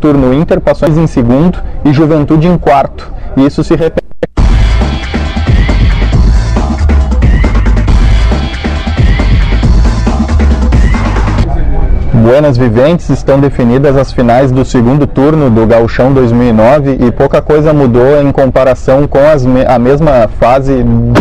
turno, o Inter passou em segundo e Juventude em quarto. E isso se repete. Buenas viventes, estão definidas as finais do segundo turno do Gauchão 2009 e pouca coisa mudou em comparação com a mesma fase do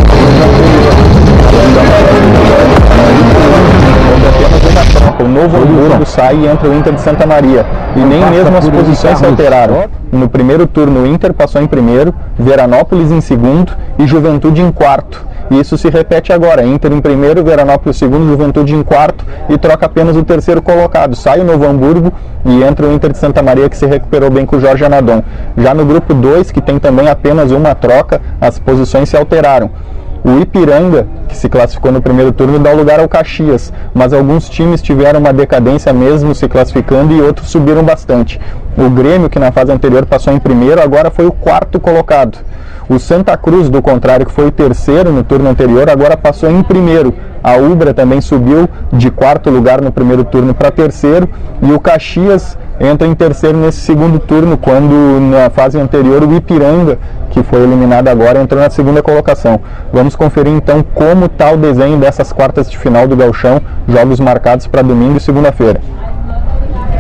o Novo Hamburgo sai e entra o Inter de Santa Maria e nem mesmo as posições se alteraram. No primeiro turno o Inter passou em primeiro, Veranópolis em segundo e Juventude em quarto. E isso se repete agora, Inter em primeiro, Veranópolis em segundo, Juventude em quarto e troca apenas o terceiro colocado. Sai o Novo Hamburgo e entra o Inter de Santa Maria, que se recuperou bem com o Jorge Anadon. Já no grupo 2, que tem também apenas uma troca, as posições se alteraram. O Ipiranga, que se classificou no primeiro turno, dá lugar ao Caxias, mas alguns times tiveram uma decadência mesmo se classificando e outros subiram bastante. O Grêmio, que na fase anterior passou em primeiro, agora foi o quarto colocado. O Santa Cruz, do contrário, que foi o terceiro no turno anterior, agora passou em primeiro. A Ubra também subiu de quarto lugar no primeiro turno para terceiro e o Caxias entra em terceiro nesse segundo turno, quando na fase anterior o Ipiranga, que foi eliminado agora, entrou na segunda colocação. Vamos conferir então como está o desenho dessas quartas de final do Gauchão, jogos marcados para domingo e segunda-feira.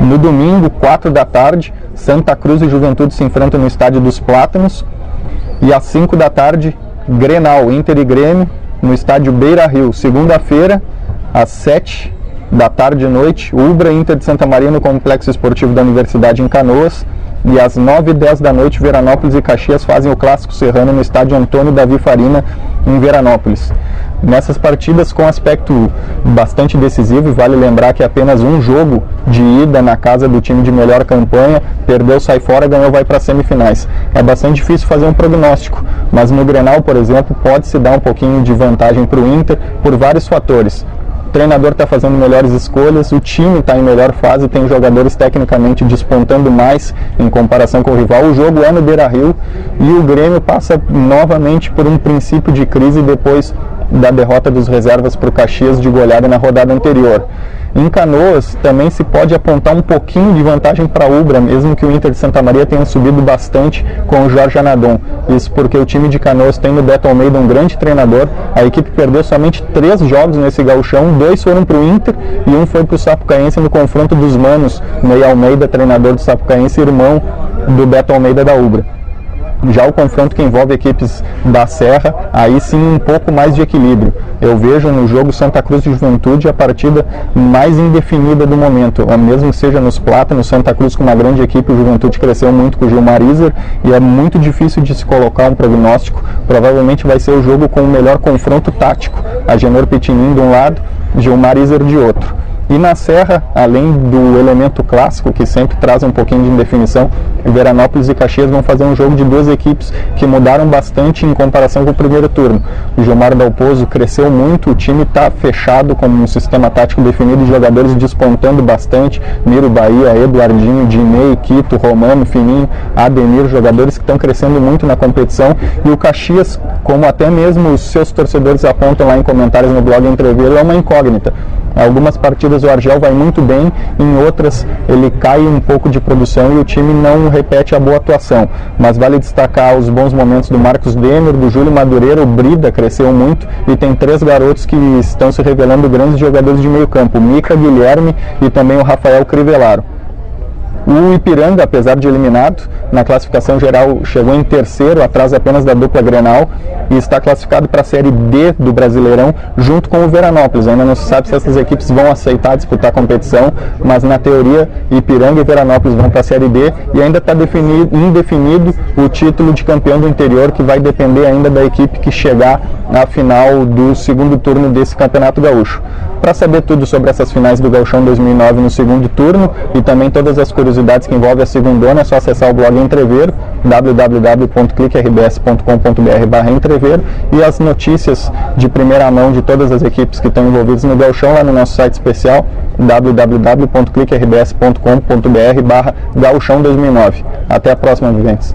No domingo, 4 da tarde, Santa Cruz e Juventude se enfrentam no Estádio dos Plátanos. E às 5 da tarde, Grenal, Inter e Grêmio, no estádio Beira-Rio. Segunda-feira, às 7 da tarde e noite, Ubra, Inter de Santa Maria no Complexo Esportivo da Universidade em Canoas. E às 9 e 10 da noite, Veranópolis e Caxias fazem o Clássico Serrano no estádio Antônio Davi Farina, em Veranópolis. Nessas partidas com aspecto bastante decisivo, vale lembrar que apenas um jogo de ida na casa do time de melhor campanha, perdeu, sai fora, ganhou, vai para as semifinais. É bastante difícil fazer um prognóstico, mas no Grenal, por exemplo, pode-se dar um pouquinho de vantagem para o Inter por vários fatores. O treinador está fazendo melhores escolhas, o time está em melhor fase, tem jogadores tecnicamente despontando mais em comparação com o rival. O jogo é no Beira-Rio e o Grêmio passa novamente por um princípio de crise depois da derrota dos reservas para o Caxias de goleada na rodada anterior. Em Canoas também se pode apontar um pouquinho de vantagem para a Ubra, mesmo que o Inter de Santa Maria tenha subido bastante com o Jorge Anadon. Isso porque o time de Canoas tem no Beto Almeida um grande treinador. A equipe perdeu somente 3 jogos nesse gauchão, 2 foram para o Inter e 1 foi para o Sapucaense no confronto dos manos. Ney Almeida, treinador do Sapucaense, irmão do Beto Almeida da Ubra. Já o confronto que envolve equipes da Serra, aí sim um pouco mais de equilíbrio. Eu vejo no jogo Santa Cruz e Juventude a partida mais indefinida do momento, mesmo que seja nos Plátanos. Santa Cruz com uma grande equipe, o Juventude cresceu muito com o Gilmar Iser e é muito difícil de se colocar um prognóstico. Provavelmente vai ser o jogo com o melhor confronto tático, Agenor Pitinin de um lado, Gilmar Iser de outro. E na Serra, além do elemento clássico, que sempre traz um pouquinho de indefinição, Veranópolis e Caxias vão fazer um jogo de 2 equipes que mudaram bastante em comparação com o primeiro turno. O Gilmar Dalpozo cresceu muito, o time está fechado com um sistema tático definido, jogadores despontando bastante, Miro Bahia, Eduardinho, Dinei, Quito, Romano, Fininho, Ademir, jogadores que estão crescendo muito na competição. E o Caxias, como até mesmo os seus torcedores apontam lá em comentários no blog Entreveiro, é uma incógnita. Em algumas partidas o Argel vai muito bem, em outras ele cai um pouco de produção e o time não repete a boa atuação. Mas vale destacar os bons momentos do Marcos Demer, do Júlio Madureira. O Brida cresceu muito e tem 3 garotos que estão se revelando grandes jogadores de meio campo, o Mica, Guilherme e também o Rafael Crivellaro. O Ipiranga, apesar de eliminado, na classificação geral chegou em terceiro, atrás apenas da dupla Grenal, e está classificado para a Série D do Brasileirão, junto com o Veranópolis. Ainda não se sabe se essas equipes vão aceitar disputar a competição, mas na teoria Ipiranga e Veranópolis vão para a Série D, e ainda está indefinido o título de campeão do interior, que vai depender ainda da equipe que chegar à final do segundo turno desse Campeonato Gaúcho. Para saber tudo sobre essas finais do Gauchão 2009 no segundo turno e também todas as curiosidades que envolvem a segundona, é só acessar o blog Entreveiro, www.cliquerbs.com.br/entreveiro, e as notícias de primeira mão de todas as equipes que estão envolvidas no Gauchão lá no nosso site especial, www.cliquerbs.com.br/Gauchão 2009. Até a próxima, viventes!